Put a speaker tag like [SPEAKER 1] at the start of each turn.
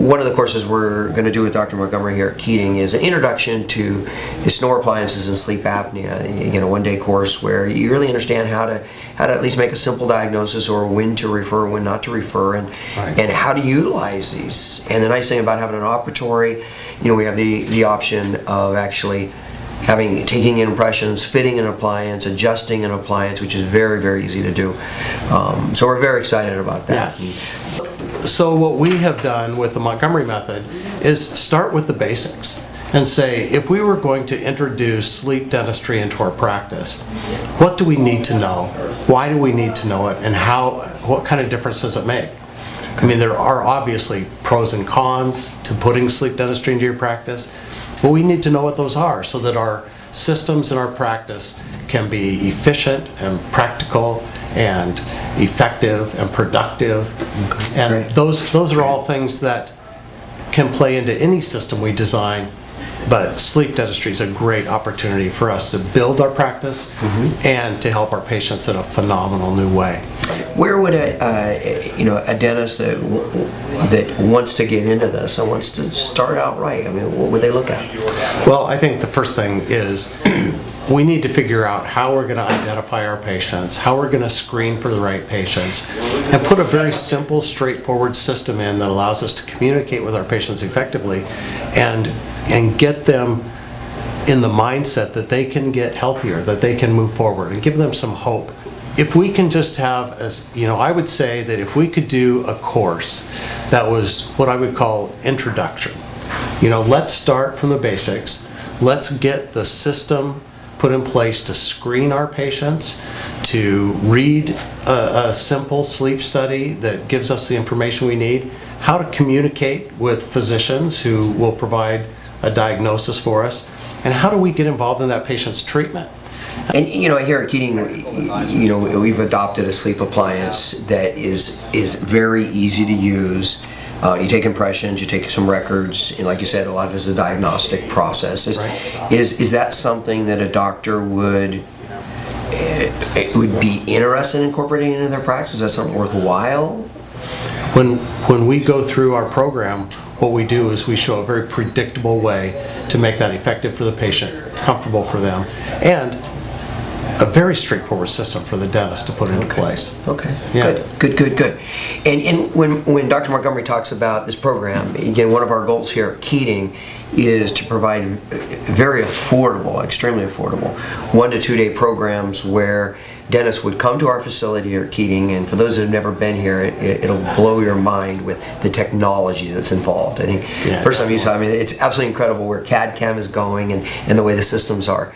[SPEAKER 1] one of the courses we're going to do with Dr. Montgomery here at Keating is an introduction to snore appliances and sleep apnea. Again, a one-day course where you really understand how to at least make a simple diagnosis, or when to refer, when not to refer, and how to utilize these. And the nice thing about having an operatory, we have the option of actually taking in impressions, fitting an appliance, adjusting an appliance, which is very, very easy to do. So we're very excited about that.
[SPEAKER 2] Yeah. So what we have done with the Montgomery Method is start with the basics and say, if we were going to introduce sleep dentistry into our practice, what do we need to know? Why do we need to know it? And what kind of difference does it make? I mean, there are obviously pros and cons to putting sleep dentistry into your practice, but we need to know what those are so that our systems in our practice can be efficient and practical and effective and productive. And those are all things that can play into any system we design. But sleep dentistry is a great opportunity for us to build our practice and to help our patients in a phenomenal new way.
[SPEAKER 1] Where would a dentist that wants to get into this and wants to start out right, what would they look at?
[SPEAKER 2] Well, I think the first thing is we need to figure out how we're going to identify our patients, how we're going to screen for the right patients, and put a very simple, straightforward system in that allows us to communicate with our patients effectively and get them in the mindset that they can get healthier, that they can move forward, and give them some hope. If we can just have, I would say that if we could do a course that was what I would call introduction. Let's start from the basics. Let's get the system put in place to screen our patients, to read a simple sleep study that gives us the information we need, how to communicate with physicians who will provide a diagnosis for us, and how do we get involved in that patient's treatment.
[SPEAKER 1] And here at Keating, we've adopted a sleep appliance that is very easy to use. You take impressions, you take some records, and like you said, a lot of it is a diagnostic process. Is that something that a doctor would be interested in incorporating into their practice? Is that something worthwhile?
[SPEAKER 2] When we go through our program, what we do is we show a very predictable way to make that effective for the patient, comfortable for them, and a very straightforward system for the dentist to put into place.
[SPEAKER 1] Okay,
[SPEAKER 2] yeah.
[SPEAKER 1] Good. And when Dr. Montgomery talks about this program, again, one of our goals here at Keating is to provide very affordable, extremely affordable, 1 to 2 day programs where dentists would come to our facility here at Keating, and for those that have never been here, it'll blow your mind with the technology that's involved. I think first time you saw, it's absolutely incredible where CAD/CAM is going and the way the systems are.